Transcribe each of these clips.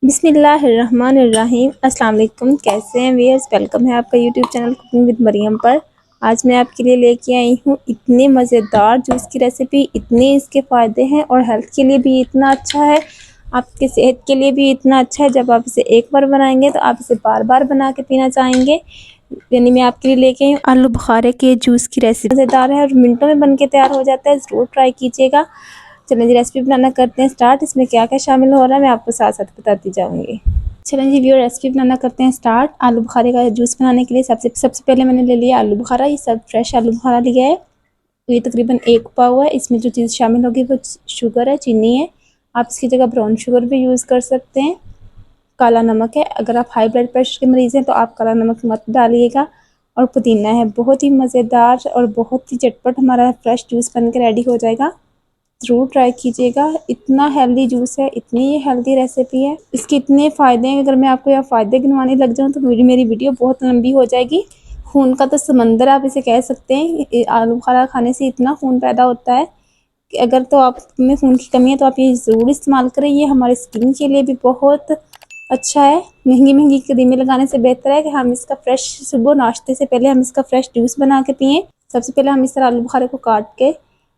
बिस्मिल्लाहिर्रहमानिर्रहीम। अस्सलाम वालेकुम। कैसे हैं व्यूअर्स? वेलकम है आपका YouTube channel cooking with Mariam पर। आज मैं आपके लिए लेके आई हूँ इतने मज़ेदार जूस की रेसिपी। इतने इसके फ़ायदे हैं और हेल्थ के लिए भी इतना अच्छा है, आपके सेहत के लिए भी इतना अच्छा है। जब आप इसे एक बार बनाएंगे तो आप इसे बार बार बना के पीना चाहेंगे। यानी मैं आपके लिए लेके आई हूँ आलू बुखारे के जूस की रेसिपी। मज़ेदार है और मिनटों में बन के तैयार हो जाता है, ज़रूर ट्राई कीजिएगा। चलें जी, रेसिपी बनाना करते हैं स्टार्ट। इसमें क्या क्या शामिल हो रहा है मैं आपको साथ साथ बताती जाऊंगी। चलें जी व्यूअर, रेसिपी बनाना करते हैं स्टार्ट। आलू बुखारे का जूस बनाने के लिए सबसे पहले मैंने ले लिया आलू बुखारा। ये सब फ्रेश आलू बुखारा लिया है। ये तकरीबन 1 पाव है। इसमें जो चीज़ शामिल होगी वो शुगर है, चीनी है। आप इसकी जगह ब्राउन शुगर भी यूज़ कर सकते हैं। काला नमक है, अगर आप हाई ब्लड प्रेशर के मरीज़ हैं तो आप काला नमक मत डालिएगा। और पुदीना है। बहुत ही मज़ेदार और बहुत ही झटपट हमारा फ्रेश जूस बन के रेडी हो जाएगा। ज़रूर ट्राई कीजिएगा। इतना हेल्दी जूस है, इतनी ये हेल्दी रेसिपी है, इसके इतने फ़ायदे हैं। अगर मैं आपको यहाँ फ़ायदे गिनवाने लग जाऊँ तो मेरी वीडियो बहुत लंबी हो जाएगी। खून का तो समंदर आप इसे कह सकते हैं। आलू बुखारा खाने से इतना खून पैदा होता है कि अगर तो आप में खून की कमी है तो आप ये ज़रूर इस्तेमाल करें। ये हमारे स्किन के लिए भी बहुत अच्छा है। महंगी क्रीमें लगाने से बेहतर है कि हम इसका फ्रेश सुबह नाश्ते से पहले हम इसका फ्रेश जूस बना के पिएँ। सबसे पहले हम इस तरह आलू बुखारे को काट के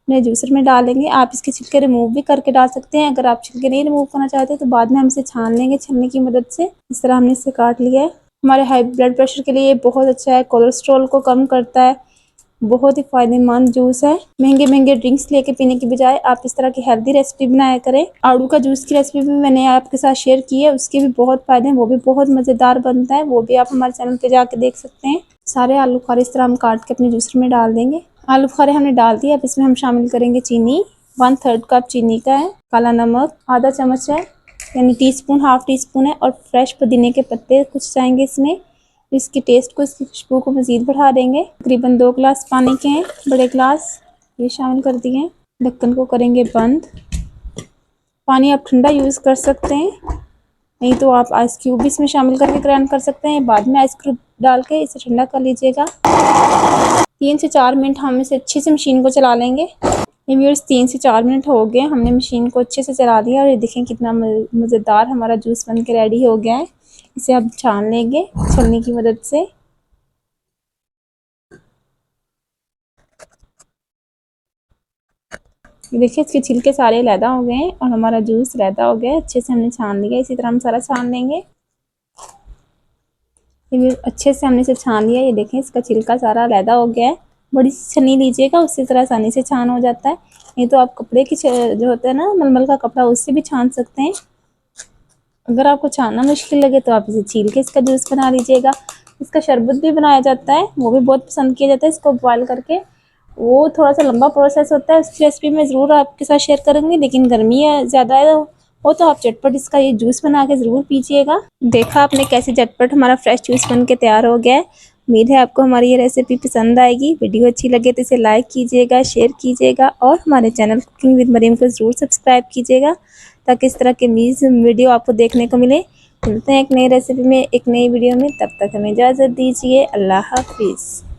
अपने जूसर में डालेंगे। आप इसके छिलके रिमूव भी करके डाल सकते हैं। अगर आप छिलके नहीं रिमूव करना चाहते तो बाद में हम इसे छान लेंगे छलनी की मदद से। इस तरह हमने इसे काट लिया है। हमारे हाई ब्लड प्रेशर के लिए ये बहुत अच्छा है, कोलेस्ट्रॉल को कम करता है। बहुत ही फ़ायदेमंद जूस है। महंगे ड्रिंक्स लेके पीने की बजाय आप इस तरह की हेल्दी रेसिपी बनाया करें। आड़ू का जूस की रेसिपी भी मैंने आपके साथ शेयर की है, उसके भी बहुत फ़ायदे हैं, वो भी बहुत मज़ेदार बनता है। वो भी आप हमारे चैनल पे जाके देख सकते हैं। सारे आलू बुखारे इस तरह हम काट के अपने जूसर में डाल देंगे। आलू बुखारे हमने डाल दिए। अब इसमें हम शामिल करेंगे चीनी। 1/3 कप चीनी का है। काला नमक आधा चम्मच है, यानी टीस्पून, हाफ टी स्पून है। और फ्रेश पुदीने के पत्ते कुछ जाएंगे इसमें। इसकी टेस्ट को, इसकी खुशबू को मज़ीद बढ़ा देंगे। तकरीबन 2 गिलास पानी के हैं, बड़े गिलास, ये शामिल कर दिए हैं। ढक्कन को करेंगे बंद। पानी आप ठंडा यूज़ कर सकते हैं, नहीं तो आप आइस क्यूब भी इसमें शामिल करके ग्राइंड कर सकते हैं। बाद में आइस क्यूब डाल के इसे ठंडा कर लीजिएगा। 3 से 4 मिनट हम इसे अच्छे से मशीन को चला लेंगे। ये व्यूअर्स 3 से 4 मिनट हो गए, हमने मशीन को अच्छे से चला दिया और ये देखें कितना मज़ेदार हमारा जूस बन के रेडी हो गया है। इसे अब छान लेंगे छलनी की मदद से। देखिए इसके छिलके सारे अलहदा हो गए हैं और हमारा जूस अलहदा हो गया है। अच्छे से हमने छान लिया। इसी तरह हम सारा छान लेंगे। ये अच्छे से हमने इसे छान लिया। ये देखें इसका छिलका सारा अलहदा हो गया है। बड़ी सी छन्नी लीजिएगा, उससे तरह आसानी से छान हो जाता है। नहीं तो आप कपड़े की जो होता है ना, मलमल का कपड़ा, उससे भी छान सकते हैं। अगर आपको छानना मुश्किल लगे तो आप इसे छील के इसका जूस बना लीजिएगा। इसका शरबत भी बनाया जाता है, वो भी बहुत पसंद किया जाता है। इसको बॉयल करके, वो थोड़ा सा लंबा प्रोसेस होता है, उसकी रेसिपी मैं ज़रूर आपके साथ शेयर करूँगी। लेकिन गर्मी है ज़्यादा है वो तो आप झटपट इसका ये जूस बना के ज़रूर पीजिएगा। देखा आपने कैसे झटपट हमारा फ्रेश जूस बन के तैयार हो गया है। उम्मीद है आपको हमारी ये रेसिपी पसंद आएगी। वीडियो अच्छी लगे तो इसे लाइक कीजिएगा, शेयर कीजिएगा और हमारे चैनल कुकिंग विद मरियम को ज़रूर सब्सक्राइब कीजिएगा, ताकि इस तरह के वीडियो आपको देखने को मिले। मिलते हैं एक नई रेसिपी में, एक नई वीडियो में। तब तक हमें इजाज़त दीजिए। अल्लाह हाफिज़।